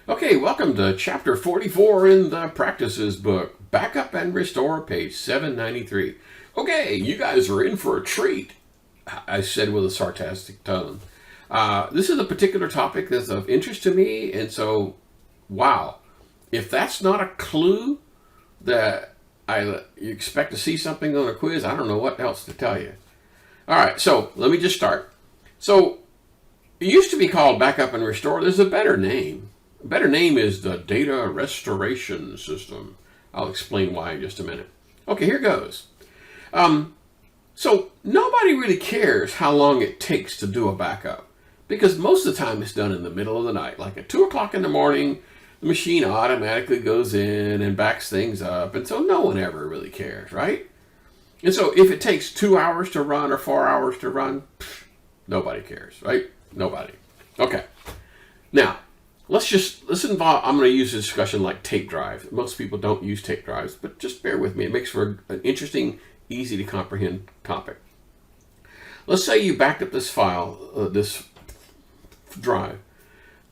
Okay, welcome to chapter 44 in the practices book, Backup and Restore, page 793. Okay, you guys are in for a treat, I said with a sarcastic tone. This is a particular topic that's of interest to me, and so, wow, if that's not a clue that you expect to see something on a quiz, I don't know what else to tell you. All right, so let me just start. So, it used to be called Backup and Restore. There's a better name. A better name is the Data Restoration System. I'll explain why in just a minute. Okay, here goes. So nobody really cares how long it takes to do a backup, because most of the time it's done in the middle of the night. Like at 2 o'clock in the morning, the machine automatically goes in and backs things up, and so no one ever really cares, right? And so if it takes 2 hours to run or 4 hours to run, nobody cares, right? Nobody. Okay. Now, let's involve, I'm going to use a discussion like tape drives. Most people don't use tape drives, but just bear with me. It makes for an interesting, easy to comprehend topic. Let's say you backed up this file, this drive,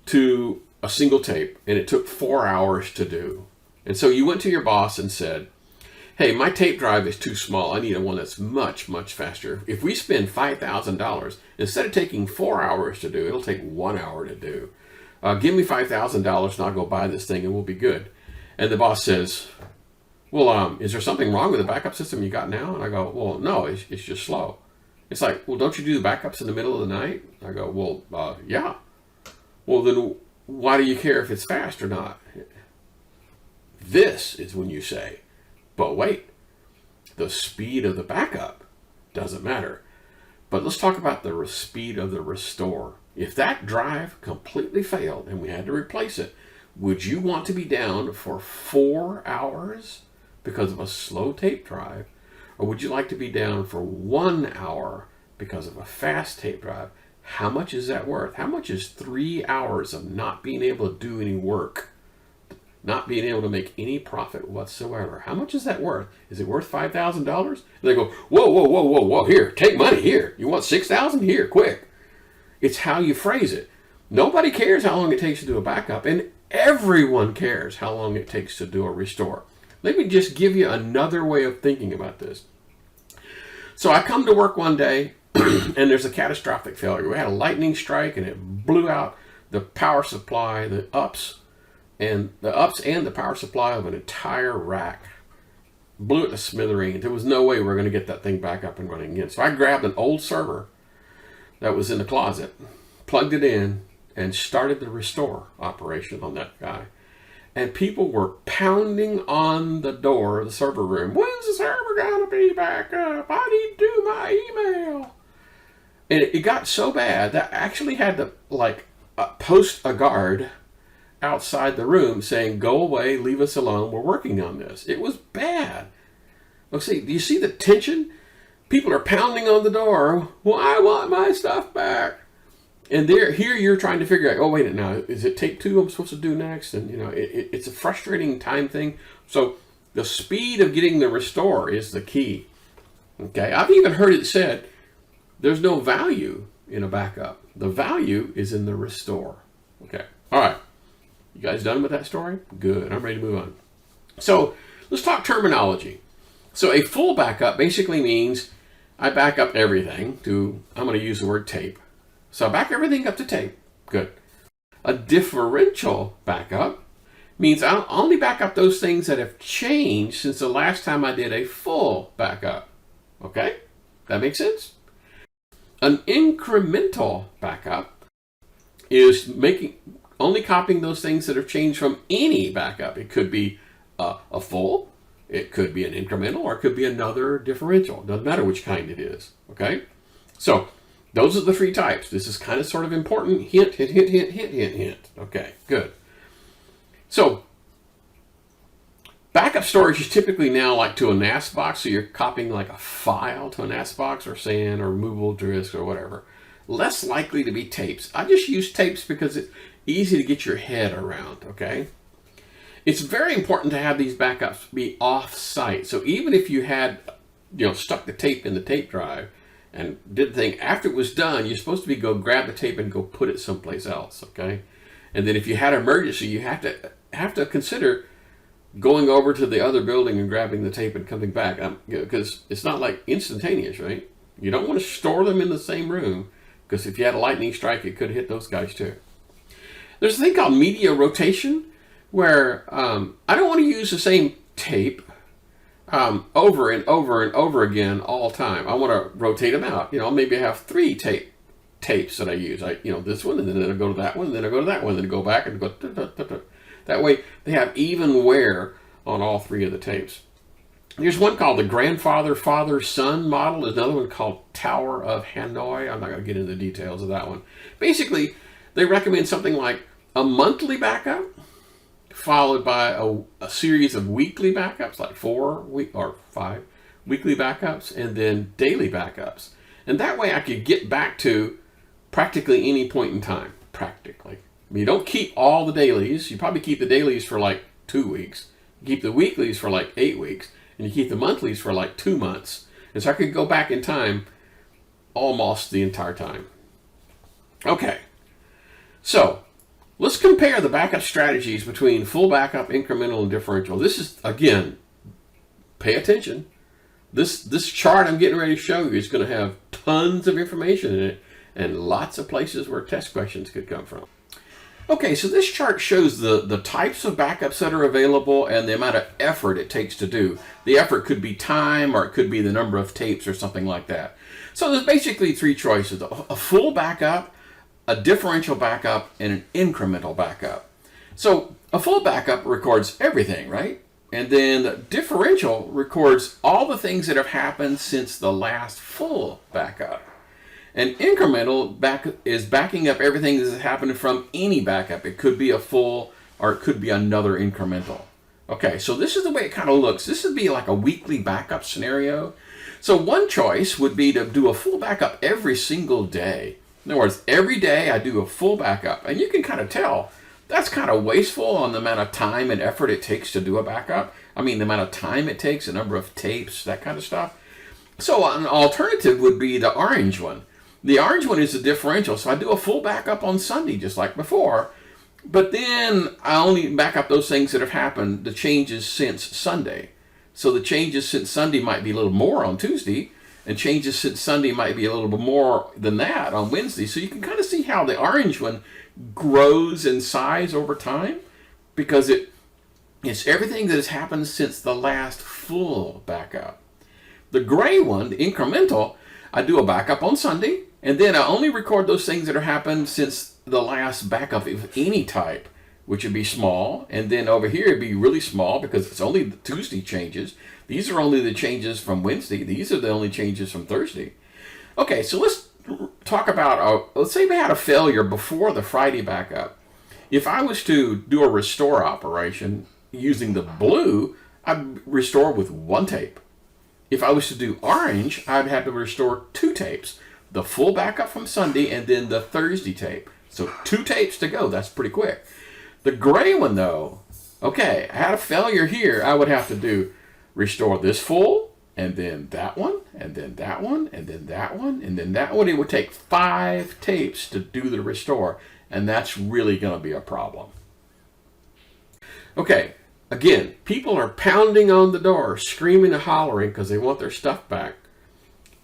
to a single tape, and it took 4 hours to do. And so you went to your boss and said, hey, my tape drive is too small. I need one that's much, much faster. If we spend $5,000, instead of taking 4 hours to do, it'll take 1 hour to do. Give me $5,000 and I'll go buy this thing and we'll be good. And the boss says, well, is there something wrong with the backup system you got now? And I go, well, no, it's just slow. It's like, well, don't you do the backups in the middle of the night? I go, well, yeah. Well, then why do you care if it's fast or not? This is when you say, but wait, the speed of the backup doesn't matter. But let's talk about the speed of the restore. If that drive completely failed and we had to replace it, would you want to be down for 4 hours because of a slow tape drive? Or would you like to be down for 1 hour because of a fast tape drive? How much is that worth? How much is 3 hours of not being able to do any work? Not being able to make any profit whatsoever? How much is that worth? Is it worth $5,000? And they go, whoa, here, take money, here. You want $6,000? Here, quick. It's how you phrase it. Nobody cares how long it takes to do a backup, and everyone cares how long it takes to do a restore. Let me just give you another way of thinking about this. So I come to work one day, and there's a catastrophic failure. We had a lightning strike, and it blew out the power supply, the ups and the power supply of an entire rack. Blew it to smithereens. There was no way we were going to get that thing back up and running again. So I grabbed an old server that was in the closet, plugged it in, and started the restore operation on that guy. And people were pounding on the door of the server room. When's the server gonna be back up? I need to do my email. And it got so bad that I actually had to post a guard outside the room saying, go away, leave us alone, we're working on this. It was bad. Look, see, do you see the tension? People are pounding on the door. Well, I want my stuff back. And here you're trying to figure out, oh, wait, now, is it tape 2 I'm supposed to do next? And, it's a frustrating time thing. So the speed of getting the restore is the key. Okay, I've even heard it said, there's no value in a backup. The value is in the restore. Okay, all right. You guys done with that story? Good, I'm ready to move on. So let's talk terminology. So a full backup basically means I back up everything to, I'm going to use the word tape. So I back everything up to tape. Good. A differential backup means I'll only back up those things that have changed since the last time I did a full backup. Okay? That makes sense? An incremental backup is only copying those things that have changed from any backup. It could be a full, it could be an incremental, or it could be another differential. Doesn't matter which kind it is. Okay? So those are the 3 types. This is kind of sort of important. Hint. Okay, good. So backup storage is typically now like to a NAS box. So you're copying like a file to a NAS box or SAN or movable disk or whatever. Less likely to be tapes. I just use tapes because it's easy to get your head around, okay? It's very important to have these backups be off-site. So even if you had, stuck the tape in the tape drive and did the thing, after it was done, you're supposed to go grab the tape and go put it someplace else, okay? And then if you had an emergency, you have to consider going over to the other building and grabbing the tape and coming back, because it's not like instantaneous, right? You don't want to store them in the same room, because if you had a lightning strike, it could hit those guys too. There's a thing called media rotation, where I don't want to use the same tape over and over and over again all the time. I want to rotate them out. Maybe I have 3 tapes that I use. This one, and then I go to that one, and then I go to that one, and then I go back and go. That way, they have even wear on all 3 of the tapes. There's one called the grandfather, father, son model. There's another one called Tower of Hanoi. I'm not going to get into the details of that one. Basically, they recommend something like a monthly backup, followed by a series of weekly backups, like 4 or 5 weekly backups, and then daily backups. And that way I could get back to practically any point in time, practically. You don't keep all the dailies. You probably keep the dailies for like 2 weeks. You keep the weeklies for like 8 weeks. And you keep the monthlies for like 2 months. And so I could go back in time almost the entire time. Okay. So let's compare the backup strategies between full backup, incremental, and differential. This is, again, pay attention. This chart I'm getting ready to show you is going to have tons of information in it and lots of places where test questions could come from. Okay, so this chart shows the types of backups that are available and the amount of effort it takes to do. The effort could be time, or it could be the number of tapes or something like that. So there's basically 3 choices: a full backup, a differential backup, and an incremental backup. So a full backup records everything, right? And then the differential records all the things that have happened since the last full backup. And incremental is backing up everything that has happened from any backup. It could be a full, or it could be another incremental. Okay, so this is the way it kind of looks. This would be like a weekly backup scenario. So one choice would be to do a full backup every single day. In other words, every day I do a full backup. And you can kind of tell that's kind of wasteful on the amount of time and effort it takes to do a backup. I mean, the amount of time it takes, the number of tapes, that kind of stuff. So an alternative would be the orange one. The orange one is a differential, so I do a full backup on Sunday, just like before. But then I only back up those things that have happened, the changes since Sunday. So the changes since Sunday might be a little more on Tuesday, and changes since Sunday might be a little bit more than that on Wednesday. So you can kind of see how the orange one grows in size over time, because it's everything that has happened since the last full backup. The gray one, the incremental, I do a backup on Sunday, and then I only record those things that have happened since the last backup of any type, which would be small. And then over here it'd be really small because it's only the Tuesday changes. These are only the changes from Wednesday. These are the only changes from Thursday. Okay, so let's talk about, let's say we had a failure before the Friday backup. If I was to do a restore operation using the blue, I'd restore with 1 tape. If I was to do orange, I'd have to restore 2 tapes. The full backup from Sunday and then the Thursday tape. So 2 tapes to go. That's pretty quick. The gray one, though, okay, I had a failure here. I would have to restore this full, and then that one, and then that one, and then that one, and then that one. It would take 5 tapes to do the restore, and that's really going to be a problem. Okay, again, people are pounding on the door, screaming and hollering because they want their stuff back.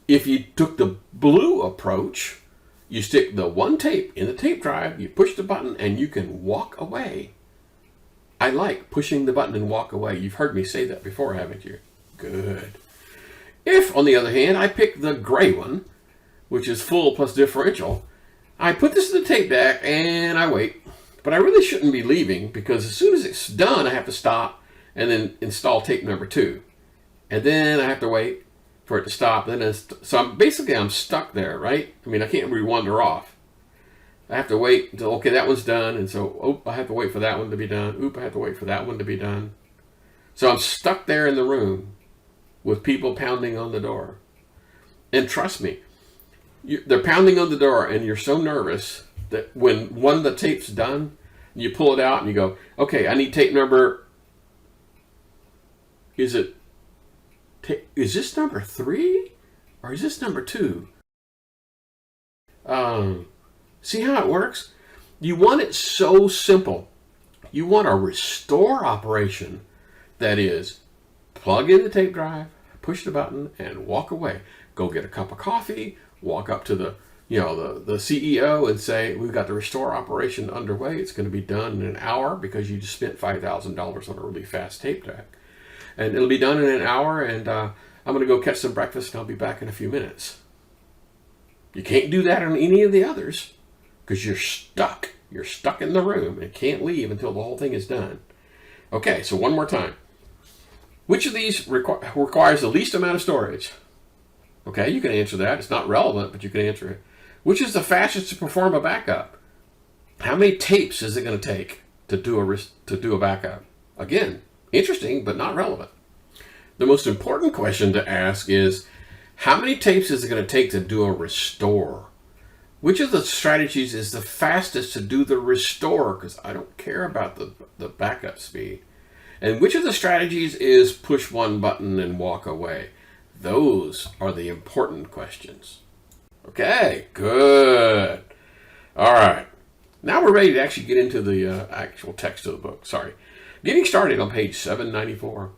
If you took the blue approach, you stick the 1 tape in the tape drive, you push the button, and you can walk away. I like pushing the button and walk away. You've heard me say that before, haven't you? Good. If, on the other hand, I pick the gray one, which is full plus differential, I put this in the tape deck and I wait. But I really shouldn't be leaving, because as soon as it's done, I have to stop and then install tape number 2. And then I have to wait for it to stop. So I'm stuck there, right? I mean, I can't really wander off. I have to wait until, okay, that one's done. And so, I have to wait for that one to be done. I have to wait for that one to be done. So I'm stuck there in the room with people pounding on the door. And trust me, they're pounding on the door and you're so nervous that when one of the tape's done, you pull it out and you go, okay, I need tape number, is this number 3 or is this number 2? See how it works? You want it so simple. You want a restore operation that is plug in the tape drive, push the button, and walk away. Go get a cup of coffee, walk up to the CEO and say, we've got the restore operation underway. It's going to be done in an hour because you just spent $5,000 on a really fast tape deck. And it'll be done in an hour, and I'm going to go catch some breakfast, and I'll be back in a few minutes. You can't do that on any of the others because you're stuck. You're stuck in the room and can't leave until the whole thing is done. Okay, so one more time. Which of these requires the least amount of storage? Okay, you can answer that. It's not relevant, but you can answer it. Which is the fastest to perform a backup? How many tapes is it going to take to do a backup? Again, interesting, but not relevant. The most important question to ask is, how many tapes is it going to take to do a restore? Which of the strategies is the fastest to do the restore? Because I don't care about the backup speed. And which of the strategies is push one button and walk away? Those are the important questions. Okay, good. All right. Now we're ready to actually get into the actual text of the book. Sorry. Getting started on page 794.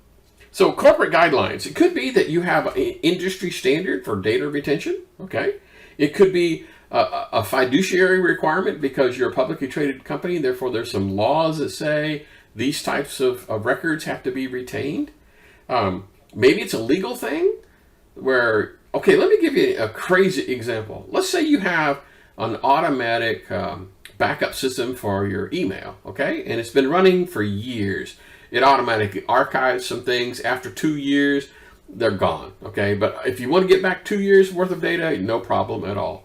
So corporate guidelines. It could be that you have an industry standard for data retention. Okay. It could be a fiduciary requirement because you're a publicly traded company. Therefore, there's some laws that say these types of records have to be retained. Maybe it's a legal thing where, okay, let me give you a crazy example. Let's say you have an automatic backup system for your email, okay? And it's been running for years. It automatically archives some things. After 2 years, they're gone, okay? But if you want to get back 2 years worth of data, no problem at all.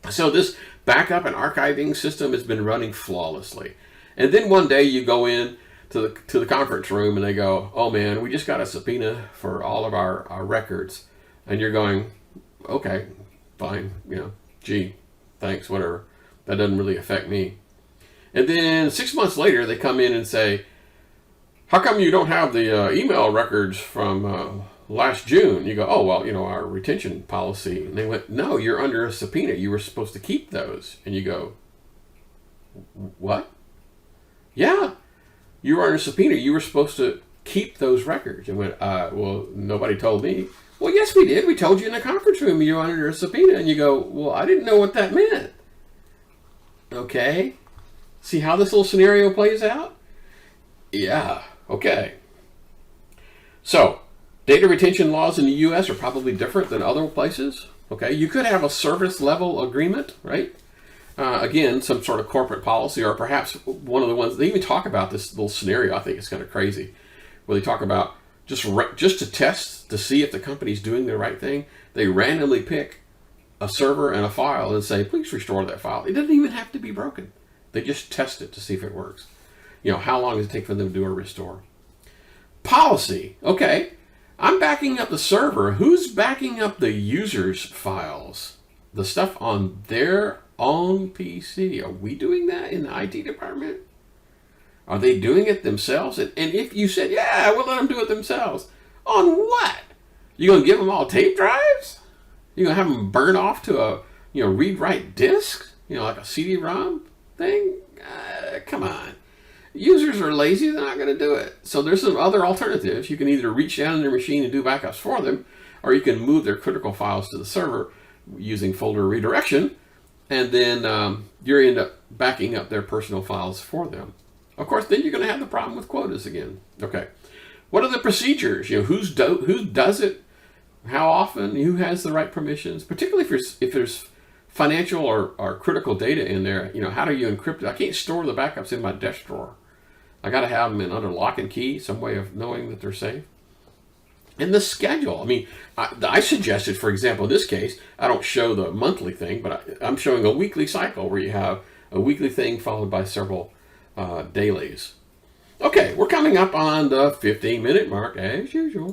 So this backup and archiving system has been running flawlessly. And then one day you go in to the conference room and they go, oh man, we just got a subpoena for all of our records. And you're going, okay, fine, gee, thanks, whatever. That doesn't really affect me. And then 6 months later, they come in and say, how come you don't have the email records from last June? You go, oh, well, our retention policy. And they went, no, you're under a subpoena. You were supposed to keep those. And you go, what? Yeah, you were under subpoena. You were supposed to keep those records. And went, well, nobody told me. Well, yes, we did. We told you in the conference room you were under a subpoena. And you go, well, I didn't know what that meant. Okay. See how this little scenario plays out? Yeah. Okay. So, data retention laws in the U.S. are probably different than other places. Okay. You could have a service level agreement, right? Again, some sort of corporate policy, or perhaps one of the ones, they even talk about this little scenario. I think it's kind of crazy, where they talk about just to test to see if the company's doing the right thing, they randomly pick a server and a file and say, please restore that file. It doesn't even have to be broken. They just test it to see if it works. How long does it take for them to do a restore? Policy. Okay, I'm backing up the server. Who's backing up the user's files? The stuff on their own PC. Are we doing that in the IT department? Are they doing it themselves? And if you said, yeah, we'll let them do it themselves. On what? You going to give them all tape drives? You going to have them burn off to a read-write disk? Like a CD-ROM thing? Come on. Users are lazy. They're not going to do it. So there's some other alternatives. You can either reach down in their machine and do backups for them, or you can move their critical files to the server using folder redirection, and then you end up backing up their personal files for them. Of course, then you're going to have the problem with quotas again. Okay. What are the procedures? Who does it? How often? Who has the right permissions? Particularly if there's financial or critical data in there, how do you encrypt it? I can't store the backups in my desk drawer. I got to have them under lock and key, some way of knowing that they're safe. And the schedule. I mean, I suggested, for example, in this case, I don't show the monthly thing, but I'm showing a weekly cycle where you have a weekly thing followed by several dailies. Okay, we're coming up on the 15-minute mark as usual.